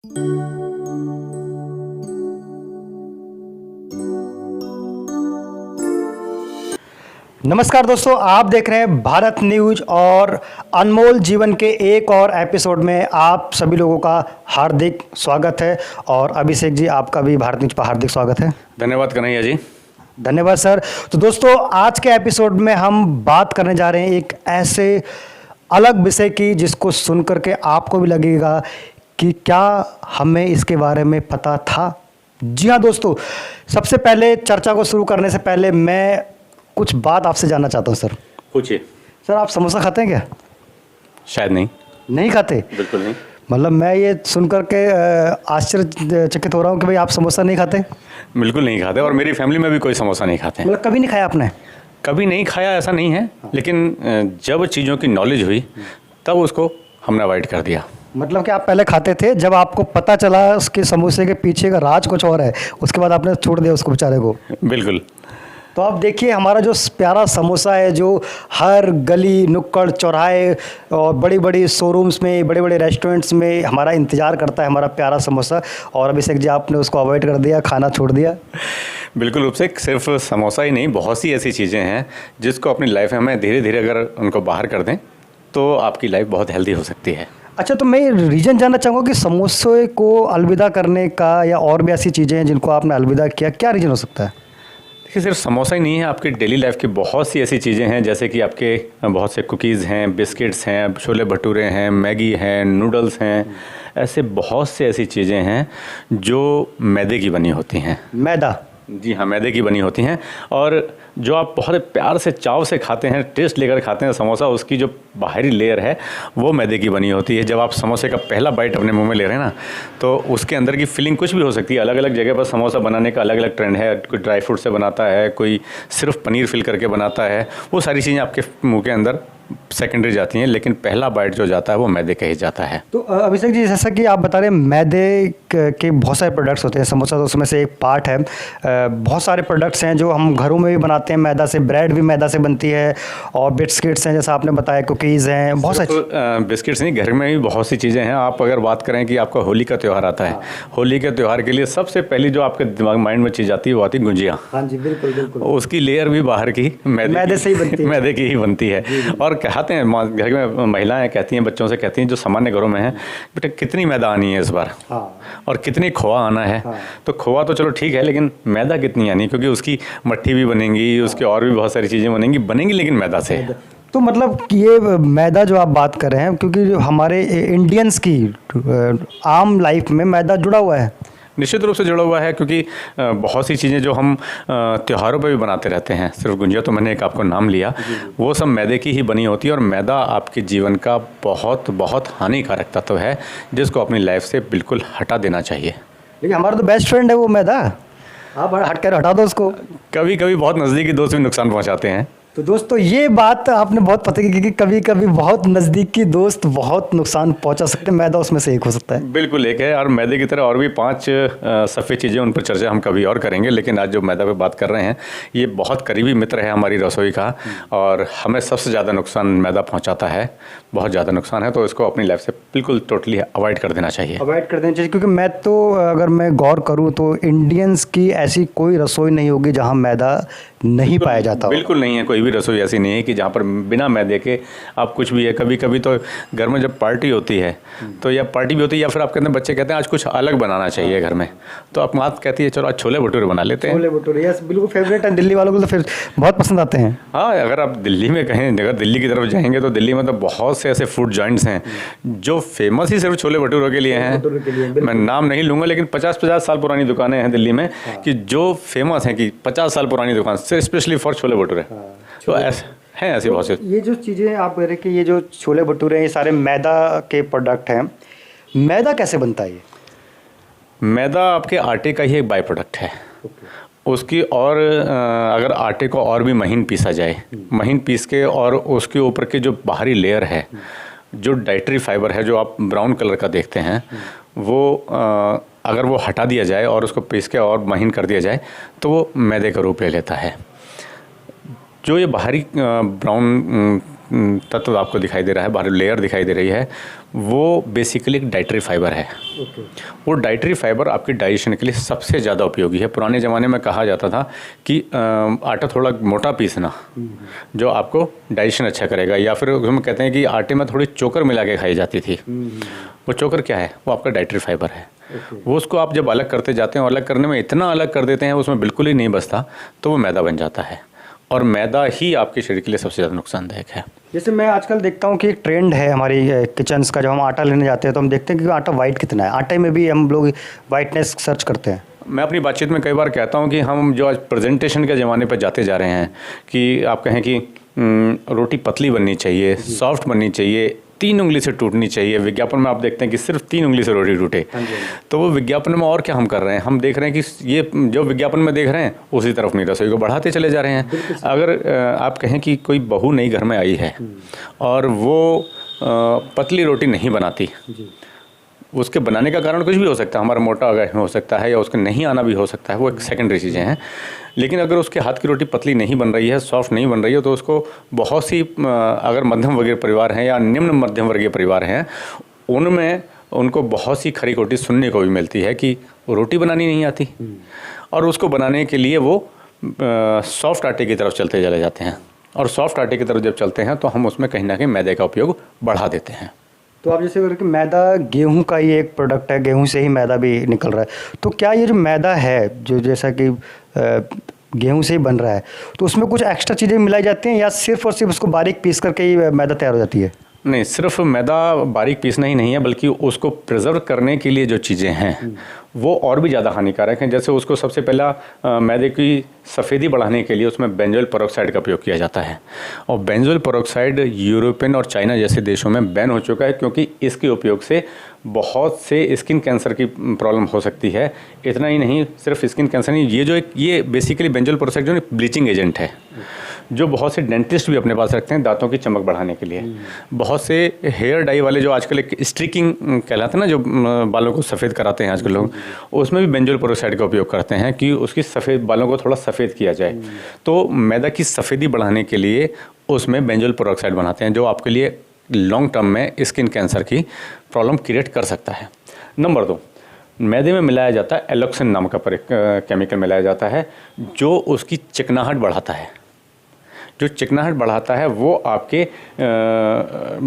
नमस्कार दोस्तों, आप देख रहे हैं भारत न्यूज और अनमोल जीवन के एक और एपिसोड में आप सभी लोगों का हार्दिक स्वागत है। और अभिषेक जी, आपका भी भारत न्यूज पर हार्दिक स्वागत है। धन्यवाद कन्हैया जी। धन्यवाद सर। तो दोस्तों, आज के एपिसोड में हम बात करने जा रहे हैं एक ऐसे अलग विषय की जिसको सुन करके आपको भी लगेगा कि क्या हमें इसके बारे में पता था। जी हाँ दोस्तों, सबसे पहले चर्चा को शुरू करने से पहले मैं कुछ बात आपसे जानना चाहता हूँ सर। पूछिए। सर, आप समोसा खाते हैं क्या? शायद नहीं। नहीं खाते? बिल्कुल नहीं। मतलब मैं ये सुन करके आश्चर्यचकित हो रहा हूँ कि भाई आप समोसा नहीं खाते। बिल्कुल नहीं खाते और मेरी फैमिली में भी कोई समोसा नहीं खाते हैं। मतलब कभी नहीं खाया आपने? कभी नहीं खाया ऐसा नहीं है, लेकिन जब चीज़ों की नॉलेज हुई तब उसको हमने अवॉइड कर दिया। मतलब कि आप पहले खाते थे, जब आपको पता चला उसके समोसे के पीछे का राज कुछ और है, उसके बाद आपने छोड़ दिया उसको बेचारे को। बिल्कुल। तो आप देखिए, हमारा जो प्यारा समोसा है जो हर गली नुक्कड़ चौराहे और बड़ी बड़ी शोरूम्स में, बड़े बड़े रेस्टोरेंट्स में हमारा इंतज़ार करता है, हमारा प्यारा समोसा। और अभिषेक जी, आपने उसको अवॉइड कर दिया, खाना छोड़ दिया। बिल्कुल रूप से सिर्फ समोसा ही नहीं, बहुत सी ऐसी चीज़ें हैं जिसको अपनी लाइफ में हमें धीरे धीरे अगर उनको बाहर कर दें तो आपकी लाइफ बहुत हेल्दी हो सकती है। अच्छा, तो मैं रीज़न जानना चाहूँगा कि समोसे को अलविदा करने का या और भी ऐसी चीज़ें हैं जिनको आपने अलविदा किया, क्या रीज़न हो सकता है? देखिए, सिर्फ समोसा ही नहीं है, आपकी डेली लाइफ की बहुत सी ऐसी चीज़ें हैं, जैसे कि आपके बहुत से कुकीज़ हैं, बिस्किट्स हैं, छोले भटूरे हैं, मैगी हैं, नूडल्स हैं। ऐसे बहुत से ऐसी चीज़ें हैं जो मैदे की बनी होती हैं। मैदा? जी हाँ, मैदे की बनी होती हैं। और जो आप बहुत प्यार से चाव से खाते हैं, टेस्ट लेकर खाते हैं समोसा, उसकी जो बाहरी लेयर है वो मैदे की बनी होती है। जब आप समोसे का पहला बाइट अपने मुंह में ले रहे हैं ना, तो उसके अंदर की फीलिंग कुछ भी हो सकती है। अलग अलग जगह पर समोसा बनाने का अलग अलग ट्रेंड है। कोई ड्राई फ्रूट से बनाता है, कोई सिर्फ पनीर फिल करके बनाता है। वो सारी चीज़ें आपके मुँह के अंदर सेकेंडरी जाती हैं, लेकिन पहला बाइट जो जाता है वो मैदे का ही जाता है। तो अभिषेक जी, जैसा कि आप बता रहे हैं, मैदे के बहुत सारे प्रोडक्ट्स होते हैं, समोसा तो उसमें से एक पार्ट है। बहुत सारे प्रोडक्ट्स हैं जो हम घरों में भी बनाते हैं मैदा से, ब्रेड भी मैदा से बनती है, और बिस्किट्स हैं जैसा आपने बताया, कुकीज़ हैं, बहुत सारी। बिस्किट्स नहीं, घर में भी बहुत सी चीज़ें हैं। आप अगर बात करें कि आपका होली का त्यौहार आता है, होली के त्यौहार के लिए सबसे पहली जो आपके दिमाग माइंड में चीज़ आती है वो आती है गुंजिया। हाँ जी, बिल्कुल बिल्कुल। उसकी लेयर भी बाहर की मैदे से ही बनती है। मैदे की ही बनती है। और कहते हैं घर में महिलाएं कहती हैं, बच्चों से कहती हैं जो सामान्य घरों में है, बेटा कितनी मैदा आनी है इस बार। हाँ। और कितनी खोआ आना है। हाँ। तो खोआ तो चलो ठीक है, लेकिन मैदा कितनी आनी है, क्योंकि उसकी मट्ठी भी बनेंगी, उसकी और भी बहुत सारी चीज़ें बनेंगी लेकिन मैदा से। तो मतलब ये मैदा जो आप बात कर रहे हैं, क्योंकि जो हमारे इंडियंस की आम लाइफ में मैदा जुड़ा हुआ है। निश्चित रूप से जुड़ा हुआ है, क्योंकि बहुत सी चीज़ें जो हम त्योहारों पे भी बनाते रहते हैं, सिर्फ गुंजिया तो मैंने एक आपको नाम लिया, वो सब मैदे की ही बनी होती है। और मैदा आपके जीवन का बहुत बहुत हानिकारक तत्व है जिसको अपनी लाइफ से बिल्कुल हटा देना चाहिए। लेकिन हमारा तो बेस्ट फ्रेंड है वो मैदा, आप हटा दो उसको। कभी कभी बहुत नज़दीकी दोस्त भी नुकसान पहुँचाते हैं। तो दोस्तों, ये बात आपने बहुत पता की कि कभी कभी बहुत नज़दीकी दोस्त बहुत नुकसान पहुंचा सकते हैं, मैदा उसमें से एक हो सकता है। बिल्कुल एक है, और मैदे की तरह और भी 5 सफ़ेद चीज़ें, उन पर चर्चा हम कभी और करेंगे। लेकिन आज जो मैदा पे बात कर रहे हैं, ये बहुत करीबी मित्र है हमारी रसोई का, और हमें सबसे ज़्यादा नुकसान मैदा पहुँचाता है, बहुत ज़्यादा नुकसान है। तो इसको अपनी लाइफ से बिल्कुल टोटली अवॉइड कर देना चाहिए। अवॉइड कर देना चाहिए, क्योंकि मैं तो अगर मैं गौर करूँ तो इंडियन्स की ऐसी कोई रसोई नहीं होगी जहाँ मैदा नहीं पाया जाता। बिल्कुल नहीं है, कोई भी रसोई ऐसी नहीं है कि जहाँ पर बिना मैदे के आप कुछ भी है। कभी कभी तो घर में जब पार्टी होती है, तो या पार्टी भी होती है या फिर आपके अंदर बच्चे कहते हैं आज कुछ अलग बनाना चाहिए घर में, तो आप माँ कहती है चलो आज छोले भटूरे बना लेते हैं। छोले भटूरे, यस, बिल्कुल फेवरेट है दिल्ली वालों को, तो फिर बहुत पसंद आते हैं। हाँ, अगर आप दिल्ली में कहें, अगर दिल्ली की तरफ जाएंगे तो दिल्ली में तो बहुत से ऐसे फूड जॉइंट्स हैं जो फेमस ही सिर्फ छोले भटूरों के लिए हैं। मैं नाम नहीं लूँगा, लेकिन 50-50 साल पुरानी दुकानें हैं दिल्ली में कि जो फेमस हैं, कि 50 साल पुरानी दुकान स्पेशली फॉर छोले भटूरे। तो ऐसे हैं, ऐसी बहुत सी। ये जो चीज़ें आप कह रहे कि ये जो छोले भटूरे हैं, ये सारे मैदा के प्रोडक्ट हैं। मैदा कैसे बनता है ये? मैदा आपके आटे का ही एक बाई प्रोडक्ट है। उसकी और अगर आटे को और भी महीन पीसा जाए, महीन पीस के, और उसके ऊपर के जो बाहरी लेयर है, जो डाइटरी फाइबर है जो आप ब्राउन कलर का देखते हैं, वो अगर वो हटा दिया जाए और उसको पीस के और महीन कर दिया जाए तो वो मैदे का रूप ले लेता है। जो ये बाहरी ब्राउन तत्व आपको दिखाई दे रहा है, बाहरी लेयर दिखाई दे रही है, वो बेसिकली एक डाइटरी फाइबर है। वो डाइटरी फाइबर आपके डाइजेशन के लिए सबसे ज़्यादा उपयोगी है। पुराने ज़माने में कहा जाता था कि आटा थोड़ा मोटा पीसना जो आपको डाइजेशन अच्छा करेगा, या फिर हम कहते हैं कि आटे में थोड़ी चोकर मिला के खाई जाती थी। वो चोकर क्या है? वो आपका डाइटरी फाइबर है। वो उसको आप जब अलग करते जाते हैं, अलग करने में इतना अलग कर देते हैं उसमें बिल्कुल ही नहीं बचता, तो वो मैदा बन जाता है। और मैदा ही आपके शरीर के लिए सबसे ज़्यादा नुकसानदायक है। जैसे मैं आजकल देखता हूँ कि एक ट्रेंड है हमारी किचन्स का, जब हम आटा लेने जाते हैं तो हम देखते हैं कि आटा वाइट कितना है, आटे में भी हम लोग वाइटनेस सर्च करते हैं। मैं अपनी बातचीत में कई बार कहता हूँ कि हम जो आज प्रेजेंटेशन के ज़माने पर जाते जा रहे हैं कि आप कहें कि रोटी पतली बननी चाहिए, सॉफ्ट बननी चाहिए, 3 उंगली से टूटनी चाहिए। विज्ञापन में आप देखते हैं कि सिर्फ 3 उंगली से रोटी टूटे। तो वो विज्ञापन में और क्या हम कर रहे हैं? हम देख रहे हैं कि ये जो विज्ञापन में देख रहे हैं उसी तरफ अपनी रसोई को बढ़ाते चले जा रहे हैं। अगर आप कहें कि कोई बहू नई घर में आई है और वो पतली रोटी नहीं बनाती, उसके बनाने का कारण कुछ भी हो सकता है, हमारा मोटा हो सकता है या उसको नहीं आना भी हो सकता है, वो एक सेकेंडरी चीज़ें हैं। लेकिन अगर उसके हाथ की रोटी पतली नहीं बन रही है, सॉफ्ट नहीं बन रही है, तो उसको बहुत सी अगर मध्यम वर्गीय परिवार हैं या निम्न मध्यम वर्गीय परिवार हैं, उनमें उनको बहुत सी खरी खोटी सुनने को भी मिलती है कि रोटी बनानी नहीं आती, और उसको बनाने के लिए वो सॉफ्ट आटे की तरफ चलते चले जाते हैं। और सॉफ्ट आटे की तरफ जब चलते हैं तो हम उसमें कहीं ना कहीं मैदे का उपयोग बढ़ा देते हैं। तो आप जैसे कि मैदा गेहूं का ही एक प्रोडक्ट है, गेहूं से ही मैदा भी निकल रहा है, तो क्या ये जो मैदा है जो जैसा कि गेहूं से ही बन रहा है, तो उसमें कुछ एक्स्ट्रा चीज़ें मिलाई जाती हैं या सिर्फ और सिर्फ उसको बारीक पीस करके ही मैदा तैयार हो जाती है? नहीं, सिर्फ मैदा बारीक पीसना ही नहीं है, बल्कि उसको प्रिजर्व करने के लिए जो चीज़ें हैं वो और भी ज़्यादा हानिकारक हैं। जैसे उसको सबसे पहला मैदे की सफ़ेदी बढ़ाने के लिए उसमें बेंजोइल पेरोक्साइड का उपयोग किया जाता है, और बेंजोइल पेरोक्साइड यूरोपियन और चाइना जैसे देशों में बैन हो चुका है, क्योंकि इसके उपयोग से बहुत से स्किन कैंसर की प्रॉब्लम हो सकती है। इतना ही नहीं, सिर्फ स्किन कैंसर नहीं, ये बेसिकली बेंजोइल पेरोक्साइड जो ब्लीचिंग एजेंट है, जो बहुत से डेंटिस्ट भी अपने पास रखते हैं दांतों की चमक बढ़ाने के लिए। बहुत से हेयर डाई वाले जो आजकल एक स्ट्रिकिंग कहलाते हैं ना, जो बालों को सफ़ेद कराते हैं आजकल लोग, उसमें भी बेंजोइल पेरोक्साइड का उपयोग करते हैं कि उसकी सफ़ेद बालों को थोड़ा सफ़ेद किया जाए। तो मैदा की सफ़ेदी बढ़ाने के लिए उसमें बेंजोइल पेरोक्साइड बनाते हैं, जो आपके लिए लॉन्ग टर्म में स्किन कैंसर की प्रॉब्लम क्रिएट कर सकता है। नंबर 2, मैदे में मिलाया जाता है एलोक्सिन नाम का केमिकल मिलाया जाता है, जो उसकी चिकनाहट बढ़ाता है। जो चिकनाहट बढ़ाता है वो आपके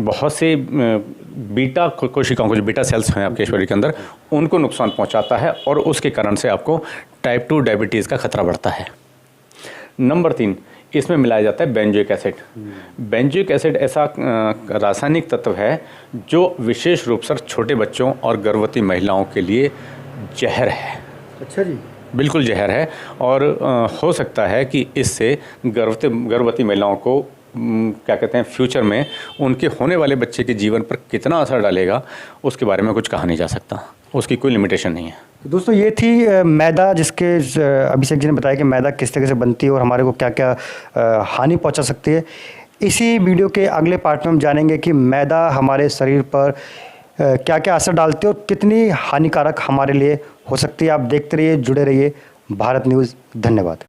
बहुत से बीटा कोशिकाओं को, जो बीटा सेल्स हैं आपके शरीर के अंदर, उनको नुकसान पहुंचाता है, और उसके कारण से आपको टाइप 2 डायबिटीज़ का खतरा बढ़ता है। नंबर 3, इसमें मिलाया जाता है बेंजोइक एसिड। बेंजोइक एसिड ऐसा रासायनिक तत्व है जो विशेष रूप से छोटे बच्चों और गर्भवती महिलाओं के लिए जहर है। अच्छा जी। बिल्कुल जहर है, और हो सकता है कि इससे गर्भवती महिलाओं को क्या कहते हैं, फ्यूचर में उनके होने वाले बच्चे के जीवन पर कितना असर डालेगा उसके बारे में कुछ कहा नहीं जा सकता, उसकी कोई लिमिटेशन नहीं है। दोस्तों, ये थी मैदा, जिसके अभिषेक जी ने बताया कि मैदा किस तरह से बनती है और हमारे को क्या क्या हानि पहुंचा सकती है। इसी वीडियो के अगले पार्ट में हम जानेंगे कि मैदा हमारे शरीर पर क्या क्या असर डालती है और कितनी हानिकारक हमारे लिए हो सकती है। आप देखते रहिए, जुड़े रहिए भारत न्यूज़। धन्यवाद।